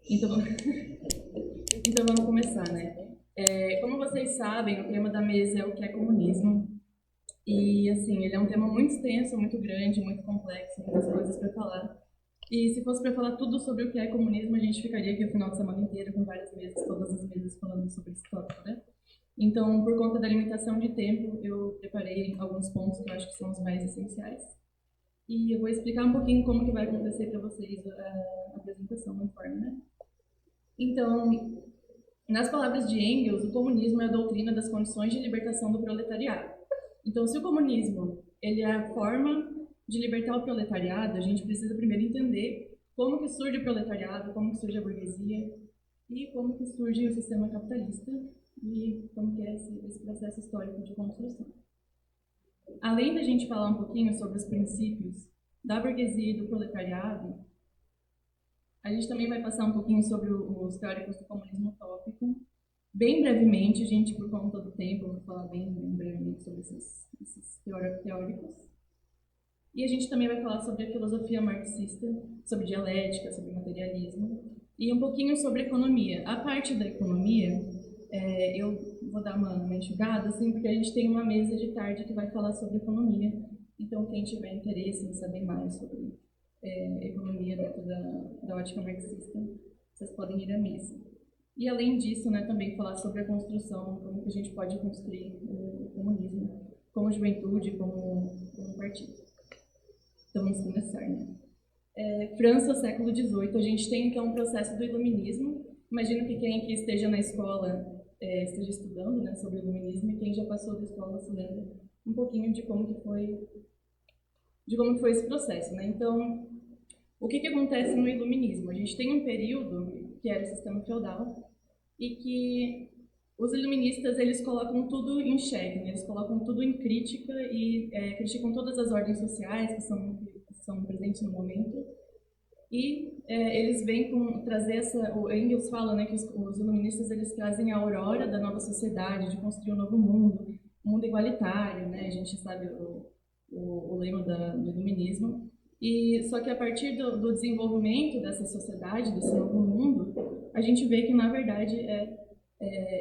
Então, então vamos começar, né? Como vocês sabem, o tema da mesa é o que é comunismo. E, assim, ele é um tema muito extenso, muito grande, muito complexo, muitas coisas para falar. E se fosse para falar tudo sobre o que é comunismo, a gente ficaria aqui o final de semana inteiro com várias mesas, todas as mesas falando sobre esse tópico, né? Então, por conta da limitação de tempo, eu preparei alguns pontos que eu acho que são os mais essenciais. E eu vou explicar um pouquinho como que vai acontecer para vocês a apresentação no informe, né? Então, nas palavras de Engels, o comunismo é a doutrina das condições de libertação do proletariado. Então, se o comunismo ele é a forma de libertar o proletariado, a gente precisa primeiro entender como que surge o proletariado, como que surge a burguesia e como que surge o sistema capitalista e como que é esse processo histórico de construção. Além da gente falar um pouquinho sobre os princípios da burguesia e do proletariado, a gente também vai passar um pouquinho sobre os teóricos do comunismo utópico. Bem brevemente, gente, por conta do tempo, eu vou falar bem brevemente sobre esses teóricos. E a gente também vai falar sobre a filosofia marxista, sobre dialética, sobre materialismo, e um pouquinho sobre economia. A parte da economia, eu vou dar uma enxugada, assim, porque a gente tem uma mesa de tarde que vai falar sobre economia. Então, quem tiver interesse em saber mais sobre economia dentro da ótica marxista, vocês podem ir à mesa. E além disso, né, também falar sobre a construção, como que a gente pode construir o comunismo como juventude, como partido. Então vamos começar, né? França, século XVIII, a gente tem então um processo do iluminismo. Imagino que quem aqui esteja na escola esteja estudando, né, sobre o iluminismo, e quem já passou da escola se lembra um pouquinho de como que foi esse processo, né? Então, o que acontece no iluminismo? A gente tem um período que era o sistema feudal e que os iluministas eles colocam tudo em xeque, né? Eles colocam tudo em crítica e criticam todas as ordens sociais que são presentes no momento. E eles vêm trazer o Engels fala, né, que os iluministas eles trazem a aurora da nova sociedade, de construir um novo mundo, um mundo igualitário, né? A gente sabe o lema do iluminismo. E só que a partir do desenvolvimento dessa sociedade, desse novo mundo, a gente vê que na verdade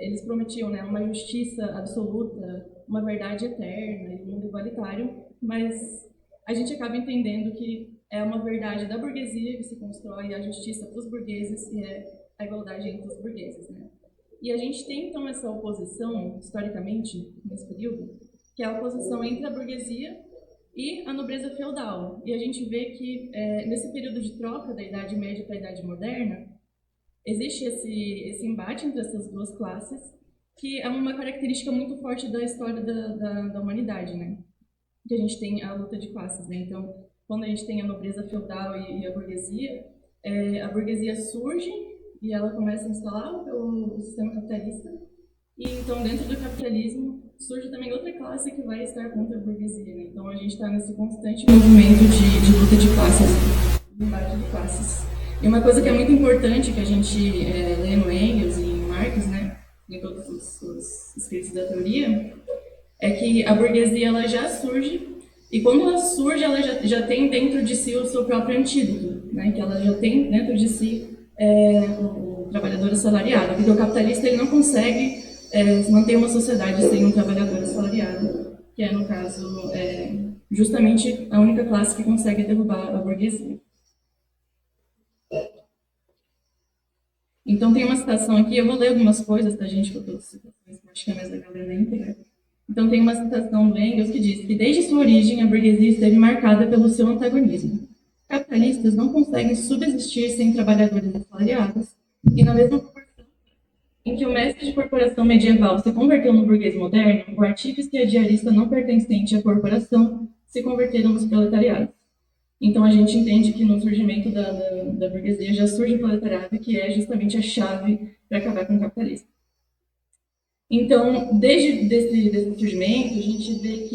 eles prometiam, né, uma justiça absoluta, uma verdade eterna e um mundo igualitário, mas a gente acaba entendendo que é uma verdade da burguesia que se constrói a justiça para os burgueses e a igualdade entre os burgueses, né? E a gente tem então essa oposição historicamente nesse período, que é a oposição entre a burguesia e a nobreza feudal. E a gente vê que nesse período de troca da Idade Média para a Idade Moderna, existe esse embate entre essas duas classes, que é uma característica muito forte da história da humanidade, né? Que a gente tem a luta de classes, né? Então, quando a gente tem a nobreza feudal e a burguesia surge e ela começa a instalar o sistema capitalista. E então, dentro do capitalismo, surge também outra classe que vai estar contra a burguesia, né? Então, a gente está nesse constante movimento de luta de classes, de embate de classes. E uma coisa que é muito importante que a gente lê no Engels e em Marx, né, em todos os escritos da teoria, é que a burguesia ela já surge, e quando ela surge, ela já tem dentro de si o seu próprio antídoto, né, que ela já tem dentro de si o trabalhador assalariado, porque o capitalista ele não consegue manter uma sociedade sem um trabalhador assalariado, que é, no caso, justamente a única classe que consegue derrubar a burguesia. Então, tem uma citação aqui, eu vou ler algumas coisas da gente, porque eu acho que é mais legal ler na íntegra. Então, tem uma citação do Engels que diz que, desde sua origem, a burguesia esteve marcada pelo seu antagonismo. Capitalistas não conseguem subsistir sem trabalhadores assalariados, e na mesma proporção em que o mestre de corporação medieval se converteu no burguês moderno, o artífice e a diarista não pertencente à corporação se converteram nos proletariados. Então, a gente entende que no surgimento da burguesia já surge o proletariado, que é justamente a chave para acabar com o capitalismo. Então, desde desse surgimento, a gente vê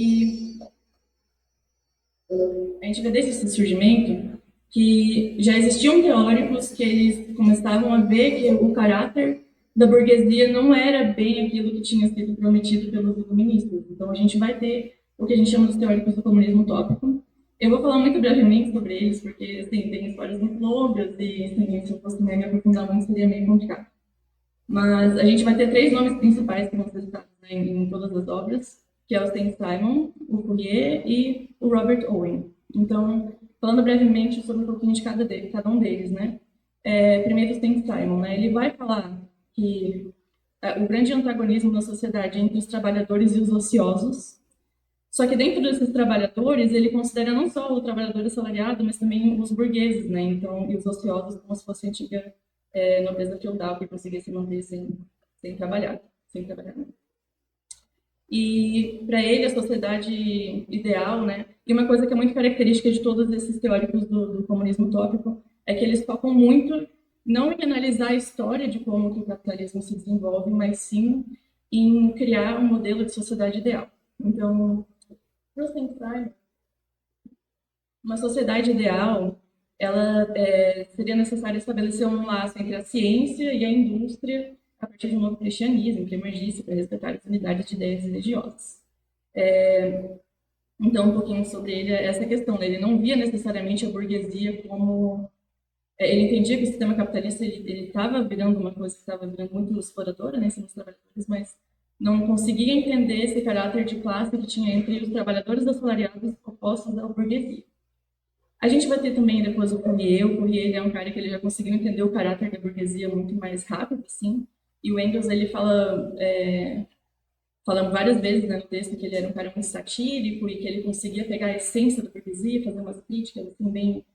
desde esse surgimento que já existiam teóricos que eles começavam a ver que o caráter da burguesia não era bem aquilo que tinha sido prometido pelos iluministas. Então, a gente vai ter o que a gente chama de teóricos do comunismo utópico, Eu vou falar muito brevemente sobre eles, porque assim, tem histórias muito longas e assim, se eu fosse me aprofundar muito seria meio complicado. Mas a gente vai ter três nomes principais que vão ser citados, né, em todas as obras, que é o Saint Simon, o Fourier e o Robert Owen. Então, falando brevemente sobre um pouquinho de cada um deles, né? Primeiro, o Saint Simon, né? Ele vai falar que o grande antagonismo na sociedade é entre os trabalhadores e os ociosos. Só que dentro desses trabalhadores, ele considera não só o trabalhador assalariado, mas também os burgueses, né? Então, e os ociosos como se fosse a antiga nobreza feudal que conseguia se manter sem trabalhar, sem trabalhar. Né? E para ele a sociedade ideal, né? E uma coisa que é muito característica de todos esses teóricos do comunismo utópico é que eles focam muito não em analisar a história de como que o capitalismo se desenvolve, mas sim em criar um modelo de sociedade ideal. Então, para o Simon, uma sociedade ideal, ela seria necessário estabelecer um laço entre a ciência e a indústria a partir de um novo cristianismo que emergisse para respeitar as unidades de ideias religiosas. Então, um pouquinho sobre ele é essa questão. Né? Ele não via necessariamente a burguesia como... ele entendia que o sistema capitalista ele estava virando uma coisa que estava virando muito exploradora, né, em cima dos trabalhadores, mas não conseguia entender esse caráter de classe que tinha entre os trabalhadores assalariados opostos à burguesia. A gente vai ter também depois o Fourier. O Fourier ele é um cara que ele já conseguiu entender o caráter da burguesia muito mais rápido, assim. E o Engels ele fala várias vezes, né, no texto que ele era um cara muito satírico e que ele conseguia pegar a essência da burguesia, fazer umas críticas assim, bem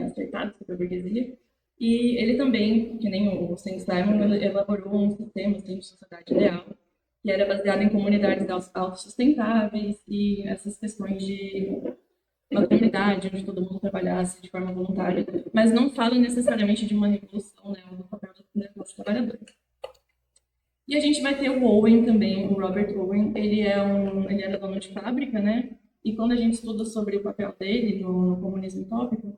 acertadas sobre a burguesia. E ele também, que nem o Saint Simon, elaborou um sistema assim, de sociedade ideal que era baseado em comunidades autossustentáveis e essas questões de uma comunidade onde todo mundo trabalhasse de forma voluntária, mas não fala necessariamente de uma revolução, né, do papel da classe trabalhadora. E a gente vai ter o Owen também, o Robert Owen, ele era dono de fábrica, né, e quando a gente estuda sobre o papel dele no comunismo utópico,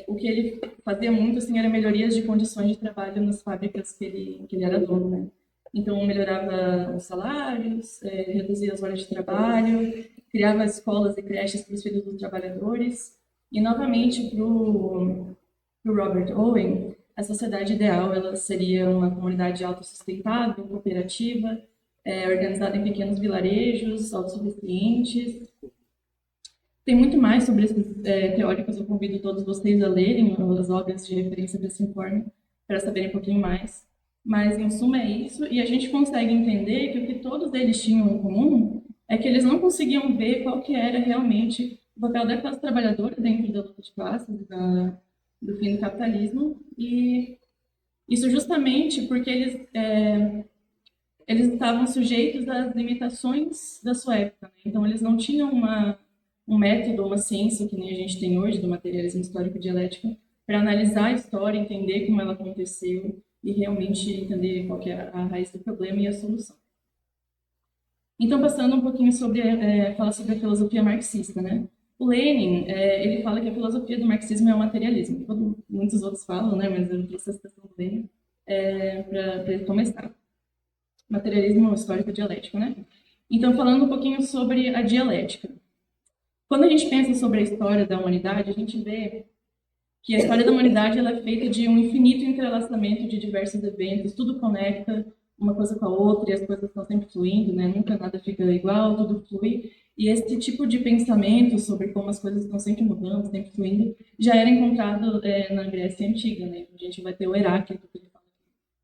o que ele fazia muito, assim, era melhorias de condições de trabalho nas fábricas que ele era dono, né. Então, melhorava os salários, reduzia as horas de trabalho, criava escolas e creches para os filhos dos trabalhadores. E, novamente, para o Robert Owen, a sociedade ideal ela seria uma comunidade autossustentável, cooperativa, organizada em pequenos vilarejos, autossuficientes. Tem muito mais sobre esses teóricos, eu convido todos vocês a lerem as obras de referência desse informe, para saberem um pouquinho mais. Mas, em suma, é isso, e a gente consegue entender que o que todos eles tinham em comum é que eles não conseguiam ver qual que era realmente o papel da classe trabalhadora dentro da luta de classes, do fim do capitalismo, e isso justamente porque eles estavam sujeitos às limitações da sua época. Né? Então, eles não tinham um método, uma ciência que nem a gente tem hoje, do materialismo histórico dialético, para analisar a história, entender como ela aconteceu e realmente entender qual que é a raiz do problema e a solução. Então, passando um pouquinho sobre, falar sobre a filosofia marxista, né? O Lenin, ele fala que a filosofia do marxismo é o materialismo. Muitos outros falam, né? Mas eu trouxe a citação do Lenin para ele começar. Materialismo histórico dialético, né? Então, falando um pouquinho sobre a dialética. Quando a gente pensa sobre a história da humanidade, a gente vê que a história da humanidade ela é feita de um infinito entrelaçamento de diversos eventos, tudo conecta uma coisa com a outra e as coisas estão sempre fluindo, né? Nunca nada fica igual, tudo flui. E esse tipo de pensamento sobre como as coisas estão sempre mudando, sempre fluindo, já era encontrado na Grécia Antiga, né? A gente vai ter o Heráclito, que ele fala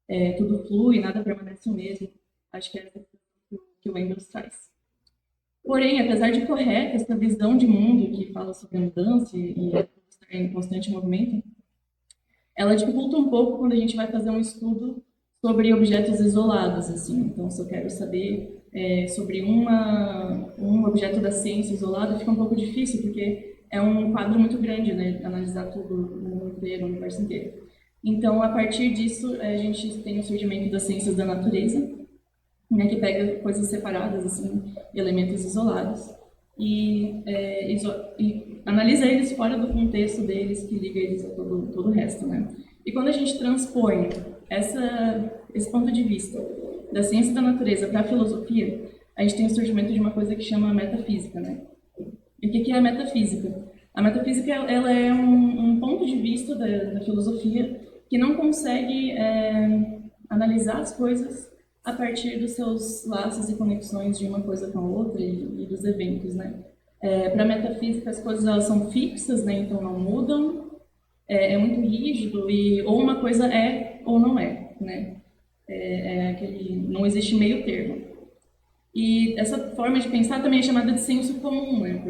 que tudo flui, nada permanece o mesmo. Acho que é essa que o Engels traz. Porém, apesar de correta essa visão de mundo que fala sobre a mudança e estar em constante movimento, ela dificulta um pouco quando a gente vai fazer um estudo sobre objetos isolados, assim. Então, se eu quero saber sobre um objeto da ciência isolado, fica um pouco difícil, porque é um quadro muito grande, né? Analisar tudo no mundo inteiro, no universo inteiro. Então, a partir disso, a gente tem o surgimento das ciências da natureza, né, que pega coisas separadas, assim, elementos isolados, e analisa eles fora do contexto deles, que liga eles a todo o resto, né? E quando a gente transpõe esse ponto de vista da ciência da natureza para a filosofia, a gente tem o surgimento de uma coisa que chama metafísica, né? E o que é a metafísica? A metafísica ela é um ponto de vista da filosofia que não consegue analisar as coisas a partir dos seus laços e conexões de uma coisa com a outra e dos eventos, né? Para a metafísica, as coisas elas são fixas, né? Então não mudam, é muito rígido e ou uma coisa é ou não é, né? Não existe meio termo. E essa forma de pensar também é chamada de senso comum, né?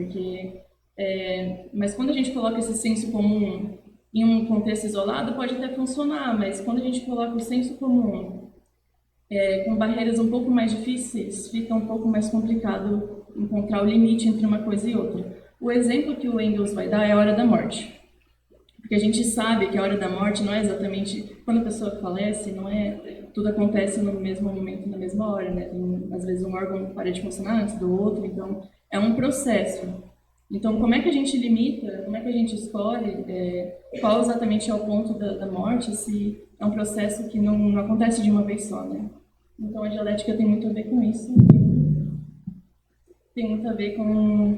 Mas quando a gente coloca esse senso comum em um contexto isolado, pode até funcionar, mas quando a gente coloca o senso comum com barreiras um pouco mais difíceis, fica um pouco mais complicado encontrar o limite entre uma coisa e outra. O exemplo que o Engels vai dar é a hora da morte. Porque a gente sabe que a hora da morte não é exatamente quando a pessoa falece, não é tudo acontece no mesmo momento, na mesma hora, né? Tem, às vezes um órgão para de funcionar antes do outro, então é um processo. Então, como é que a gente limita, como é que a gente escolhe qual exatamente é o ponto da morte, se é um processo que não acontece de uma vez só, né? Então, a dialética tem muito a ver com isso, tem muito a ver com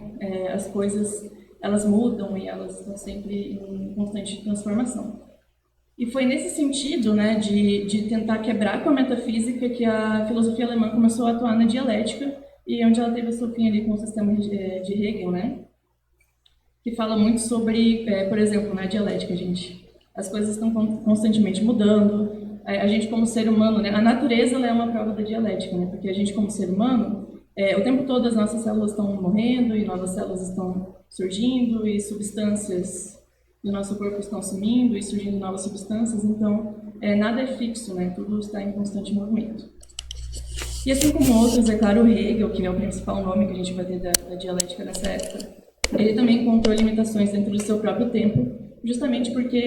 as coisas, elas mudam e elas estão sempre em constante transformação. E foi nesse sentido, né, de tentar quebrar com a metafísica que a filosofia alemã começou a atuar na dialética e onde ela teve a sua fim ali com o sistema de Hegel, né? Que fala muito sobre, por exemplo, na dialética, gente, as coisas estão constantemente mudando. A gente como ser humano, né, a natureza ela é uma prova da dialética, né? Porque a gente como ser humano, o tempo todo as nossas células estão morrendo e novas células estão surgindo e substâncias do nosso corpo estão sumindo e surgindo novas substâncias. Então, nada é fixo, né? Tudo está em constante movimento. E assim como outros, é claro, o Hegel, que é o principal nome que a gente vai ter da dialética nessa época, ele também encontrou limitações dentro do seu próprio tempo, justamente porque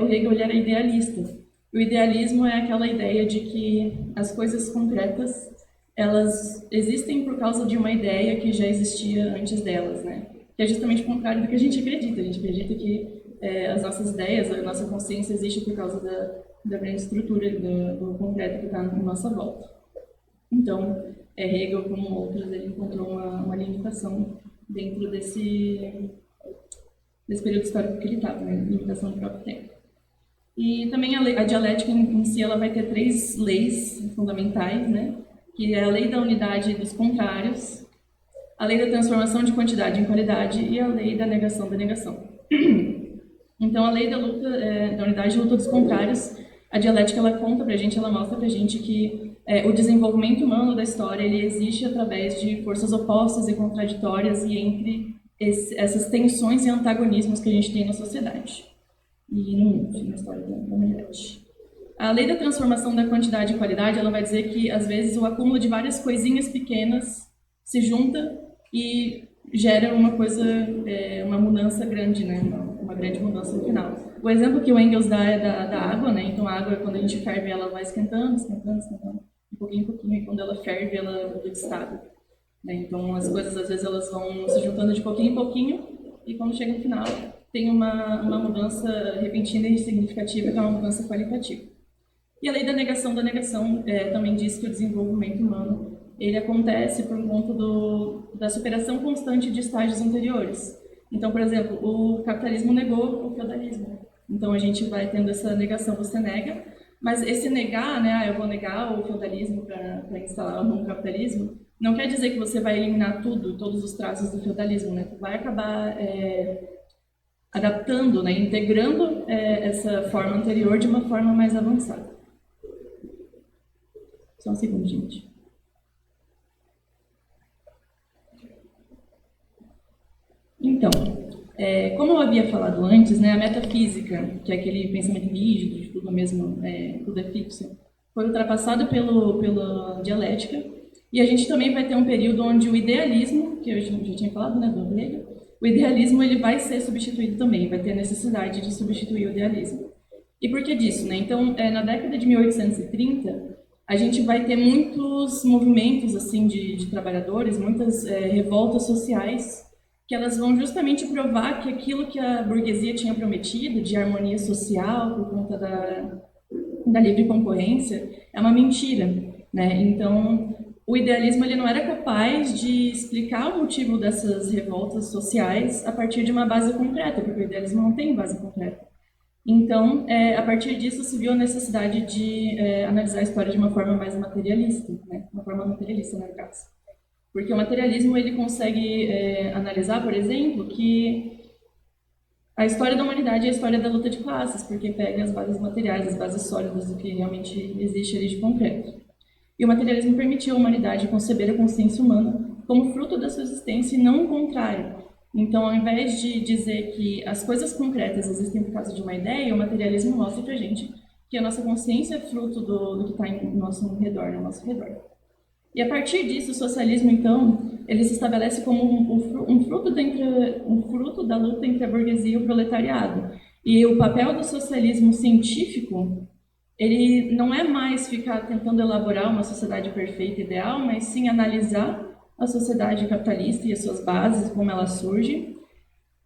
o Hegel ele era idealista. O idealismo é aquela ideia de que as coisas concretas elas existem por causa de uma ideia que já existia antes delas, né? Que é justamente o contrário do que a gente acredita. A gente acredita que as nossas ideias, a nossa consciência existe por causa da grande estrutura do concreto que está na nossa volta. Então, Hegel, como outros, ele encontrou uma limitação dentro desse período histórico que ele estava, né? Limitação do próprio tempo. E também a dialética em si ela vai ter 3 leis fundamentais, né? Que é a lei da unidade dos contrários, a lei da transformação de quantidade em qualidade e a lei da negação da negação. Então, a lei da luta, da unidade e luta dos contrários, a dialética ela conta pra gente, ela mostra pra gente que o desenvolvimento humano da história ele existe através de forças opostas e contraditórias e entre essas tensões e antagonismos que a gente tem na sociedade e no mundo, na história da humanidade. A lei da transformação da quantidade e qualidade, ela vai dizer que, às vezes, o acúmulo de várias coisinhas pequenas se junta e gera uma coisa, uma mudança grande, né? Uma grande mudança no final. O exemplo que o Engels dá é da água, né? Então, a água, quando a gente ferve, ela vai esquentando, de pouquinho em pouquinho, e quando ela ferve, ela muda de estado. Né? Então, as coisas, às vezes, elas vão se juntando de pouquinho em pouquinho, e quando chega no final, tem uma mudança repentina e significativa, que é uma mudança qualitativa. E a lei da negação também diz que o desenvolvimento humano ele acontece por conta da superação constante de estágios anteriores. Então, por exemplo, o capitalismo negou o feudalismo. Então, a gente vai tendo essa negação, você nega, mas esse negar, né, eu vou negar o feudalismo para instalar um capitalismo, não quer dizer que você vai eliminar todos os traços do feudalismo, né? Vai acabar adaptando, né, integrando essa forma anterior de uma forma mais avançada. Só um segundo, gente. Então, como eu havia falado antes, né, a metafísica, que é aquele pensamento rígido, de tudo mesmo, tudo é fixo, foi ultrapassado pela dialética, e a gente também vai ter um período onde o idealismo, que eu já tinha falado, né, do Hegel, o idealismo ele vai ser substituído também, vai ter necessidade de substituir o idealismo. E por que disso? Né? Então, na década de 1830, a gente vai ter muitos movimentos assim de trabalhadores, muitas revoltas sociais, que elas vão justamente provar que aquilo que a burguesia tinha prometido, de harmonia social, por conta da livre concorrência, é uma mentira. Né? Então, o idealismo ele não era capaz de explicar o motivo dessas revoltas sociais a partir de uma base concreta, porque o idealismo não tem base concreta. Então, a partir disso, se viu a necessidade de analisar a história de uma forma mais materialista, né? Uma forma materialista, no caso. Porque o materialismo ele consegue analisar, por exemplo, que a história da humanidade é a história da luta de classes, porque pega as bases materiais, as bases sólidas do que realmente existe ali de concreto. E o materialismo permitiu à humanidade conceber a consciência humana como fruto da sua existência e não o contrário. Então, ao invés de dizer que as coisas concretas existem por causa de uma ideia, o materialismo mostra pra gente que a nossa consciência é fruto do que está no nosso redor, no nosso redor. E a partir disso, o socialismo, então, ele se estabelece como um fruto da luta entre a burguesia e o proletariado. E o papel do socialismo científico, ele não é mais ficar tentando elaborar uma sociedade perfeita e ideal, mas sim analisar a sociedade capitalista e as suas bases, como ela surge,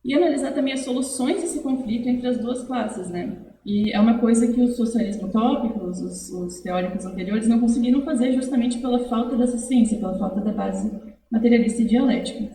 e analisar também as soluções desse conflito entre as duas classes, né? E é uma coisa que o socialismo utópico, os teóricos anteriores, não conseguiram fazer justamente pela falta dessa ciência, pela falta da base materialista e dialética.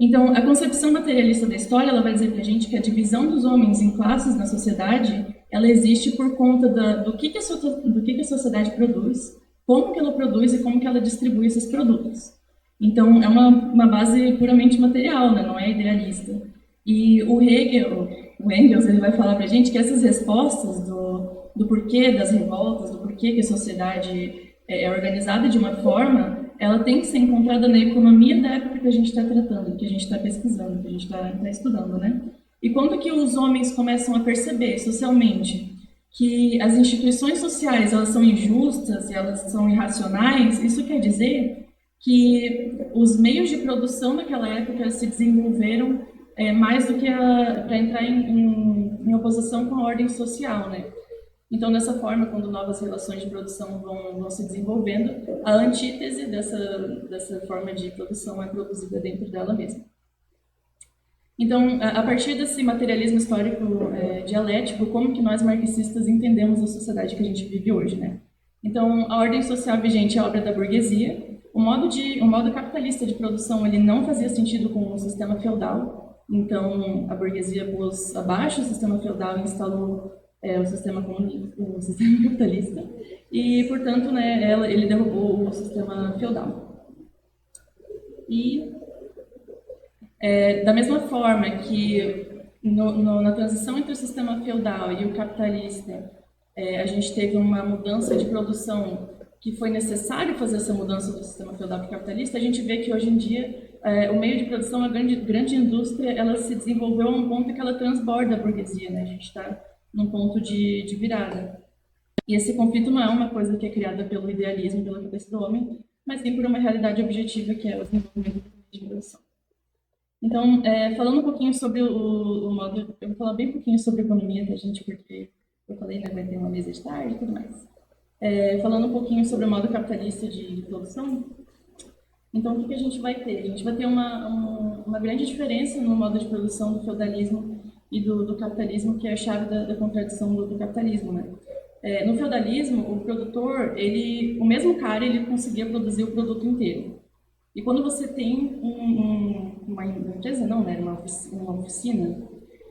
Então, a concepção materialista da história, ela vai dizer para a gente que a divisão dos homens em classes na sociedade, ela existe por conta do que a sociedade produz, como que ela produz e como que ela distribui esses produtos. Então, é uma base puramente material, né? Não é idealista. E o Engels, ele vai falar para a gente que essas respostas do porquê das revoltas, do porquê que a sociedade é organizada de uma forma, ela tem que ser encontrada na economia da época que a gente está tratando, que a gente está pesquisando, que a gente está estudando, né? E quando que os homens começam a perceber socialmente que as instituições sociais elas são injustas e elas são irracionais, isso quer dizer que os meios de produção daquela época se desenvolveram mais do que para entrar em oposição com a ordem social, né? Então, dessa forma, quando novas relações de produção vão se desenvolvendo, a antítese dessa forma de produção é produzida dentro dela mesma. Então, a partir desse materialismo histórico dialético, como que nós marxistas entendemos a sociedade que a gente vive hoje, né? Então, a ordem social vigente é a obra da burguesia. O modo capitalista de produção ele não fazia sentido com o sistema feudal. Então, a burguesia pôs abaixo o sistema feudal e instalou o sistema capitalista. E, portanto, né, ele derrubou o sistema feudal. E, da mesma forma que na transição entre o sistema feudal e o capitalista, a gente teve uma mudança de produção que foi necessário fazer essa mudança do sistema feudal para o capitalista, a gente vê que hoje em dia o meio de produção, a grande indústria, ela se desenvolveu a um ponto que ela transborda a burguesia, né? A gente está num ponto de virada. E esse conflito não é uma coisa que é criada pelo idealismo, pela cabeça do homem, mas sim por uma realidade objetiva que é o desenvolvimento de produção. Então, falando um pouquinho sobre o modo... Eu vou falar bem pouquinho sobre economia da gente, porque eu falei, né, vai ter uma mesa de tarde e tudo mais. Falando um pouquinho sobre o modo capitalista de produção, então o que a gente vai ter? A gente vai ter uma grande diferença no modo de produção do feudalismo e do capitalismo, que é a chave da contradição do capitalismo, né? No feudalismo, o produtor, o mesmo cara, ele conseguia produzir o produto inteiro. E quando você tem uma empresa, não, né, uma oficina,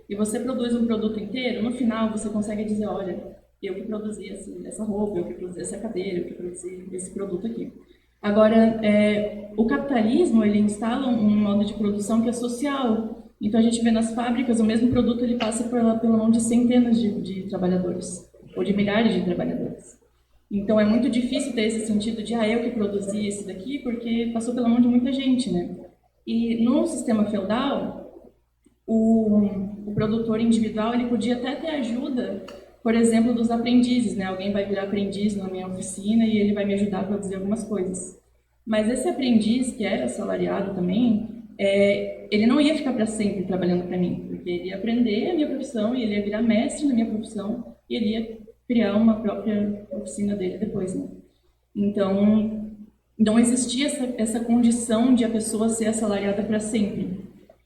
e você produz um produto inteiro, no final você consegue dizer, olha, eu que produzi essa roupa, eu que produzi essa cadeira, eu que produzi esse produto aqui. Agora, o capitalismo, ele instala um modo de produção que é social. Então, a gente vê nas fábricas, o mesmo produto ele passa pela mão de centenas de trabalhadores, ou de milhares de trabalhadores. Então, é muito difícil ter esse sentido de, eu que produzi esse daqui, porque passou pela mão de muita gente, né? E no sistema feudal, o produtor individual, ele podia até ter ajuda, por exemplo, dos aprendizes, né? Alguém vai virar aprendiz na minha oficina e ele vai me ajudar a produzir algumas coisas. Mas esse aprendiz, que era assalariado também, ele não ia ficar para sempre trabalhando para mim, porque ele ia aprender a minha profissão e ele ia virar mestre na minha profissão e ele ia criar uma própria oficina dele depois, né? Então, não existia essa condição de a pessoa ser assalariada para sempre.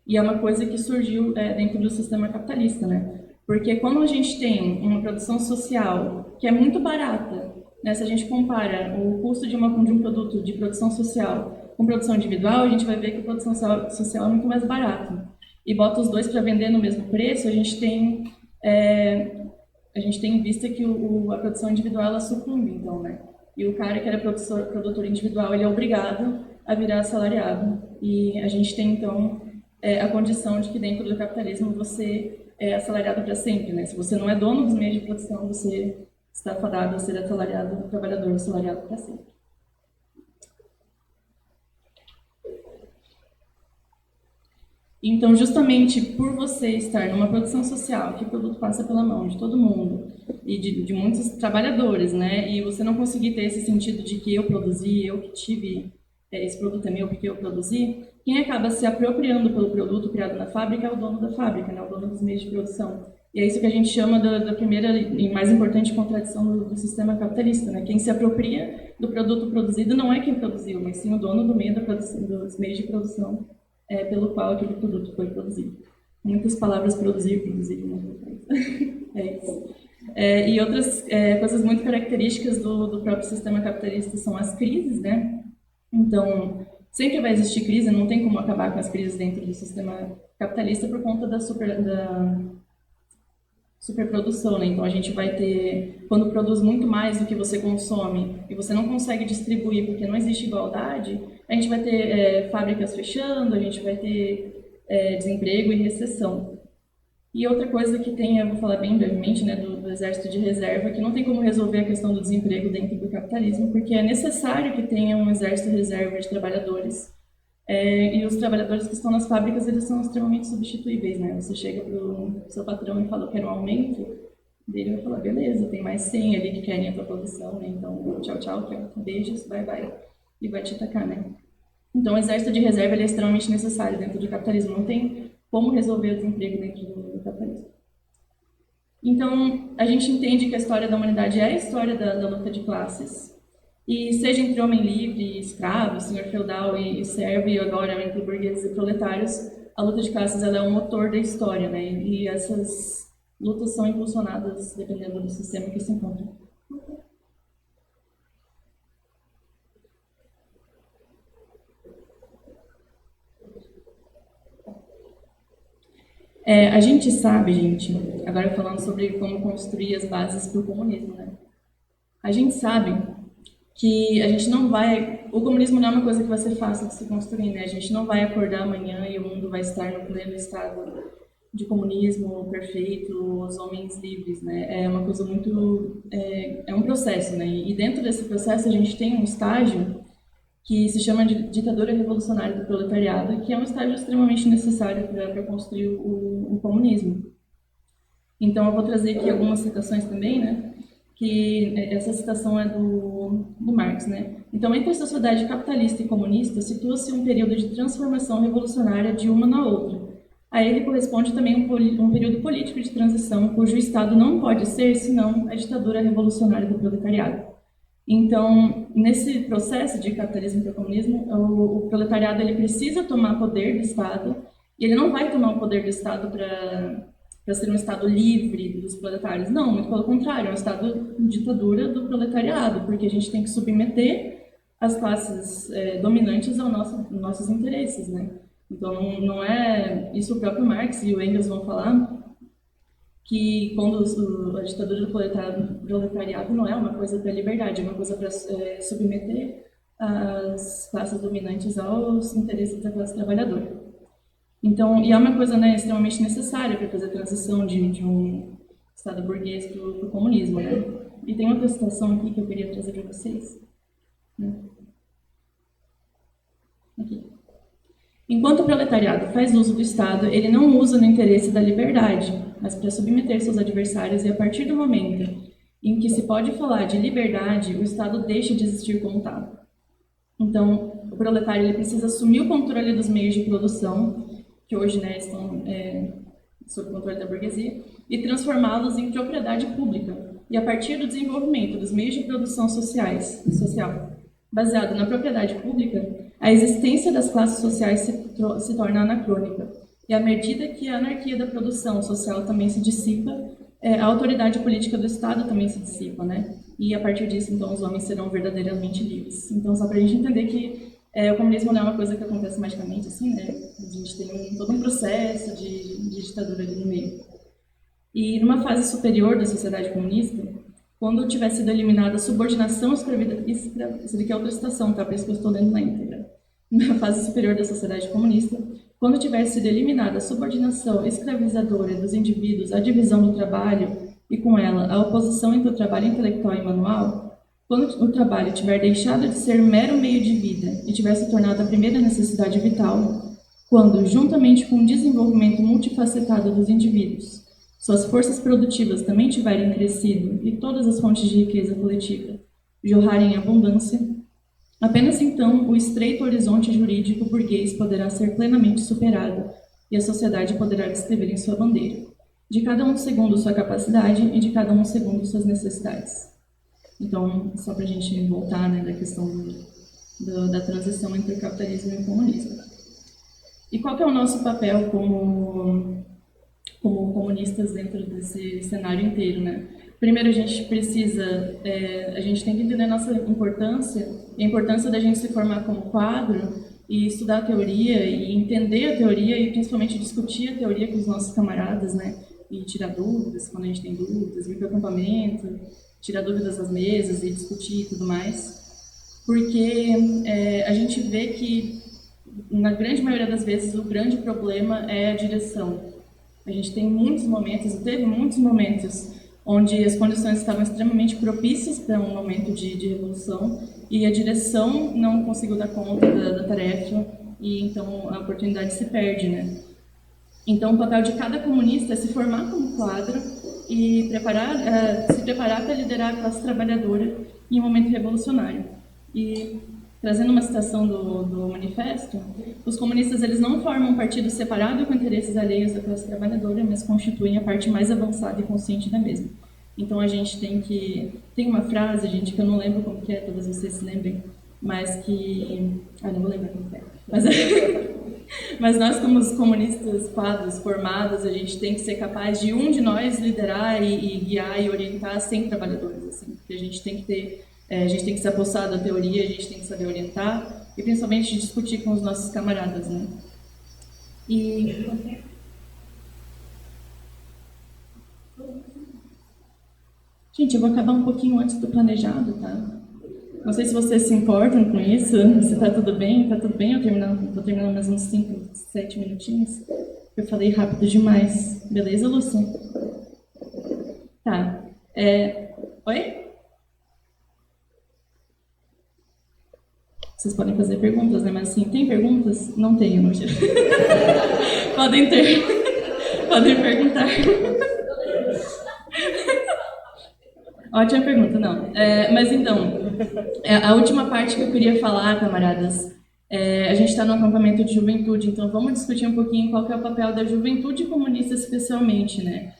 E é uma coisa que surgiu dentro do sistema capitalista, né? Porque quando a gente tem uma produção social que é muito barata né, se a gente compara o custo de um produto de produção social com produção individual, a gente vai ver que a produção social é muito mais barata. E bota os dois para vender no mesmo preço, a gente tem em vista que a produção individual ela sucumbe, então, né? E o cara que era produtor individual, ele é obrigado a virar assalariado. E a gente tem, então, a condição de que dentro do capitalismo você é assalariado para sempre, né? Se você não é dono dos meios de produção, você está fadado a ser assalariado, trabalhador assalariado para sempre. Então, justamente por você estar numa produção social, que o produto passa pela mão de todo mundo e de muitos trabalhadores, né? E você não conseguir ter esse sentido de que eu produzi, eu que tive, esse produto é meu porque eu produzi, quem acaba se apropriando pelo produto criado na fábrica é o dono da fábrica, né? O dono dos meios de produção. E é isso que a gente chama da primeira e mais importante contradição do sistema capitalista, né? Quem se apropria do produto produzido não é quem produziu, mas sim o dono do meio dos meios de produção pelo qual aquele produto foi produzido. Muitas palavras produzir, é isso. E outras coisas muito características do próprio sistema capitalista são as crises, né? Então, sempre vai existir crise, não tem como acabar com as crises dentro do sistema capitalista por conta da superprodução, né? Então a gente vai ter, quando produz muito mais do que você consome e você não consegue distribuir porque não existe igualdade, a gente vai ter fábricas fechando, a gente vai ter desemprego e recessão. E outra coisa que tem, eu vou falar bem brevemente, né, do exército de reserva, que não tem como resolver a questão do desemprego dentro do capitalismo, porque é necessário que tenha um exército de reserva de trabalhadores. E os trabalhadores que estão nas fábricas, eles são extremamente substituíveis, né? Você chega para o seu patrão e fala, quero um aumento, ele vai falar, beleza, tem mais 100 ali que querem a tua posição, né? Então, tchau, tchau, beijos, bye, bye. E vai te atacar, né? Então, o exército de reserva ele é extremamente necessário dentro do capitalismo. Não tem como resolver o desemprego dentro do capitalismo. Então, a gente entende que a história da humanidade é a história da luta de classes. E seja entre homem livre, escravo, senhor feudal e servo, e agora entre burgueses e proletários, a luta de classes ela é o motor da história, né? E essas lutas são impulsionadas dependendo do sistema que se encontra. A gente sabe, gente, agora falando sobre como construir as bases para o comunismo, né? A gente sabe que a gente não vai... O comunismo não é uma coisa que vai ser fácil de se construir, né? A gente não vai acordar amanhã e o mundo vai estar no pleno estado de comunismo perfeito, os homens livres, né? É uma coisa muito... É um processo, né? E dentro desse processo a gente tem um estágio que se chama de ditadura revolucionária do proletariado, que é um estágio extremamente necessário para construir o comunismo. Então, eu vou trazer aqui algumas citações também, né? Que essa citação é do Marx, né? Então, entre a sociedade capitalista e comunista, situa-se um período de transformação revolucionária de uma na outra. A ele corresponde também um período político de transição, cujo Estado não pode ser, senão, a ditadura revolucionária do proletariado. Então, nesse processo de capitalismo para comunismo, o proletariado ele precisa tomar poder do Estado, e ele não vai tomar o poder do Estado para ser um Estado livre dos proletários. Não, muito pelo contrário, é um Estado de ditadura do proletariado, porque a gente tem que submeter as classes dominantes aos nossos interesses, né? Então, não é... Isso o próprio Marx e o Engels vão falar, que quando a ditadura do proletariado não é uma coisa para a liberdade, é uma coisa para submeter as classes dominantes aos interesses da classe trabalhadora. Então, e é uma coisa, né, extremamente necessária para fazer a transição de um Estado burguês para o comunismo, né? E tem outra citação aqui que eu queria trazer para vocês. Né? Aqui. Enquanto o proletariado faz uso do Estado, ele não usa no interesse da liberdade, mas para submeter seus adversários, e a partir do momento em que se pode falar de liberdade, o Estado deixa de existir como tal. Então, o proletário ele precisa assumir o controle dos meios de produção, que hoje, né, estão sob o controle da burguesia, e transformá-los em propriedade pública. E a partir do desenvolvimento dos meios de produção social, baseado na propriedade pública, a existência das classes sociais se torna anacrônica. E à medida que a anarquia da produção social também se dissipa, a autoridade política do Estado também se dissipa, né? e a partir disso, então, os homens serão verdadeiramente livres. Então, só para a gente entender que o comunismo não é uma coisa que acontece magicamente, assim, né? A gente tem todo um processo de ditadura ali no meio. E numa fase superior da sociedade comunista, quando tiver sido eliminada a subordinação escravida... Isso daqui é outra citação, tá? Por isso que eu estou lendo na íntegra. Na fase superior da sociedade comunista, quando tiver sido eliminada a subordinação escravizadora dos indivíduos à divisão do trabalho e, com ela, a oposição entre o trabalho intelectual e manual, quando o trabalho tiver deixado de ser mero meio de vida e tiver se tornado a primeira necessidade vital, quando, juntamente com o desenvolvimento multifacetado dos indivíduos, suas forças produtivas também tiverem crescido e todas as fontes de riqueza coletiva jorrarem em abundância, apenas então o estreito horizonte jurídico burguês poderá ser plenamente superado e a sociedade poderá descrever em sua bandeira, de cada um segundo sua capacidade e de cada um segundo suas necessidades. Então, só para a gente voltar, né, da questão da transição entre o capitalismo e o comunismo. E qual que é o nosso papel como comunistas dentro desse cenário inteiro, né? Primeiro, a gente precisa, a gente tem que entender a nossa importância, a importância da gente se formar como quadro e estudar a teoria e entender a teoria e principalmente discutir a teoria com os nossos camaradas, né? E tirar dúvidas quando a gente tem dúvidas, vir para o acampamento, tirar dúvidas às mesas e discutir e tudo mais. Porque a gente vê que, na grande maioria das vezes, o grande problema é a direção. A gente tem muitos momentos, e teve muitos momentos, onde as condições estavam extremamente propícias para um momento de revolução e a direção não conseguiu dar conta da tarefa e então a oportunidade se perde, né? Então o papel de cada comunista é se formar como quadro e se preparar para liderar a classe trabalhadora em um momento revolucionário. E trazendo uma citação do manifesto, os comunistas eles não formam um partido separado com interesses alheios da classe trabalhadora, mas constituem a parte mais avançada e consciente da mesma. Então a gente tem uma frase, gente, que eu não lembro como que é, talvez vocês se lembrem, mas que... não vou lembrar como que é. Mas nós, como os comunistas quadros formados, a gente tem que ser capaz de um de nós liderar e guiar e orientar 100 trabalhadores, assim, porque a gente tem que se apossar da teoria, a gente tem que saber orientar e principalmente discutir com os nossos camaradas, né? Gente, eu vou acabar um pouquinho antes do planejado, tá? Não sei se vocês se importam com isso, se tá tudo bem. Tá tudo bem? Vou terminar mais uns 5, 7 minutinhos. Eu falei rápido demais. Beleza, Lúcia? Tá. Oi? Vocês podem fazer perguntas, né? Mas assim, tem perguntas? Não tenho, no geral. Podem ter. Podem perguntar. Ótima pergunta, não. Mas então, a última parte que eu queria falar, camaradas, a gente está no acampamento de juventude, então vamos discutir um pouquinho qual que é o papel da juventude comunista especialmente, né?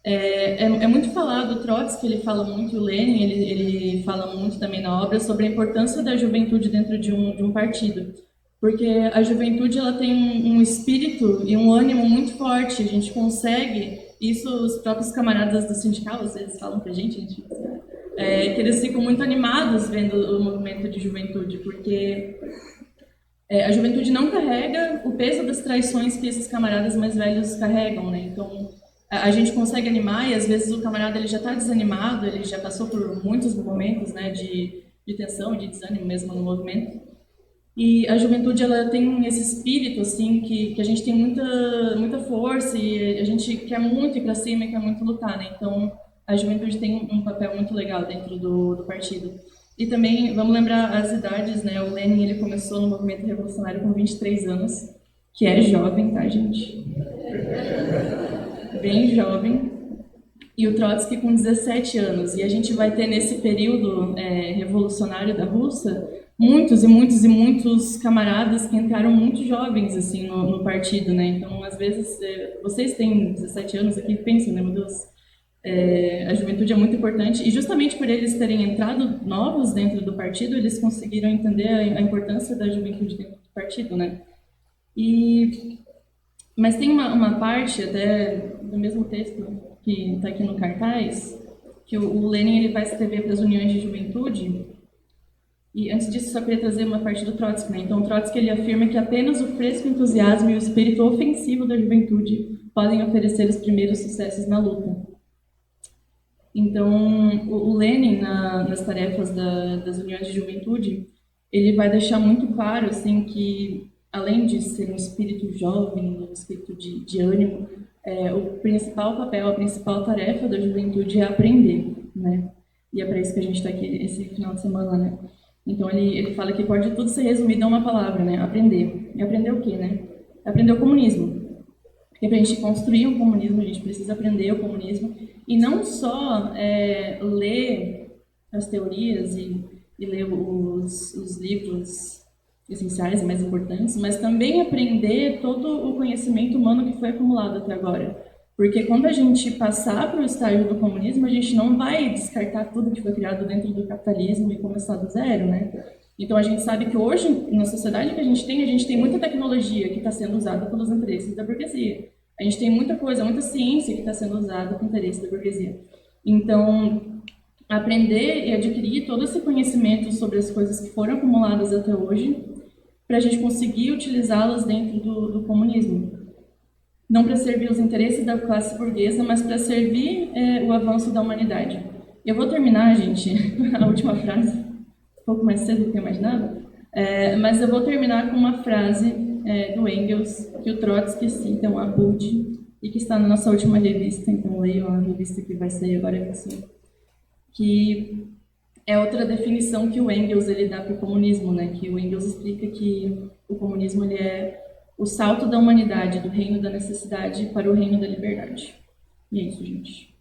É muito falado, o Trotsky ele fala muito, o Lenin ele fala muito também na obra sobre a importância da juventude dentro de um partido, porque a juventude ela tem um espírito e um ânimo muito forte, a gente consegue, isso os próprios camaradas do sindical, vocês falam pra gente que eles ficam muito animados vendo o movimento de juventude, porque a juventude não carrega o peso das traições que esses camaradas mais velhos carregam, né? Então a gente consegue animar e às vezes o camarada ele já está desanimado, ele já passou por muitos momentos, né, de tensão, de desânimo mesmo no movimento. E a juventude ela tem esse espírito assim que a gente tem muita força e a gente quer muito ir para cima e quer muito lutar, né? Então a juventude tem um papel muito legal dentro do partido. E também vamos lembrar as idades, né? O Lenin ele começou no movimento revolucionário com 23 anos, que é jovem, tá, gente? Bem jovem. E o Trotsky com 17 anos. E a gente vai ter nesse período revolucionário da Rússia muitos e muitos e muitos camaradas que entraram muito jovens assim no partido, né? Então, às vezes, vocês têm 17 anos aqui, pensam, né, meu Deus, a juventude é muito importante e justamente por eles terem entrado novos dentro do partido, eles conseguiram entender a importância da juventude dentro do partido, né? Mas tem uma parte até do mesmo texto que está aqui no cartaz que o Lenin ele vai escrever para as uniões de juventude. E antes disso, só queria trazer uma parte do Trotsky, né? Então, o Trotsky ele afirma que apenas o fresco entusiasmo e o espírito ofensivo da juventude podem oferecer os primeiros sucessos na luta. Então, o Lenin, nas tarefas das uniões de juventude, ele vai deixar muito claro assim, que, além de ser um espírito jovem, um espírito de ânimo, o principal papel, a principal tarefa da juventude é aprender, né? E é para isso que a gente está aqui esse final de semana, né? Então, ele fala que pode tudo ser resumido a uma palavra, né? Aprender. E aprender o quê, né? Aprender o comunismo. Porque para a gente construir um comunismo, a gente precisa aprender o comunismo e não só ler as teorias e ler os livros essenciais e mais importantes, mas também aprender todo o conhecimento humano que foi acumulado até agora. Porque quando a gente passar para o estágio do comunismo, a gente não vai descartar tudo que foi criado dentro do capitalismo e começar do zero, né? Então a gente sabe que hoje, na sociedade que a gente tem muita tecnologia que está sendo usada pelos interesses da burguesia. A gente tem muita coisa, muita ciência que está sendo usada para o interesse da burguesia. Então, aprender e adquirir todo esse conhecimento sobre as coisas que foram acumuladas até hoje, para a gente conseguir utilizá-las dentro do comunismo. Não para servir os interesses da classe burguesa, mas para servir o avanço da humanidade. Eu vou terminar, gente, a última frase, um pouco mais cedo do que eu imaginava, mas eu vou terminar com uma frase do Engels, que o Trotsky cita, um Abud, e que está na nossa última revista, então leiam a revista que vai sair agora, assim, que é outra definição que o Engels ele dá para o comunismo, né? Que o Engels explica que o comunismo ele é o salto da humanidade, do reino da necessidade para o reino da liberdade. E é isso, gente.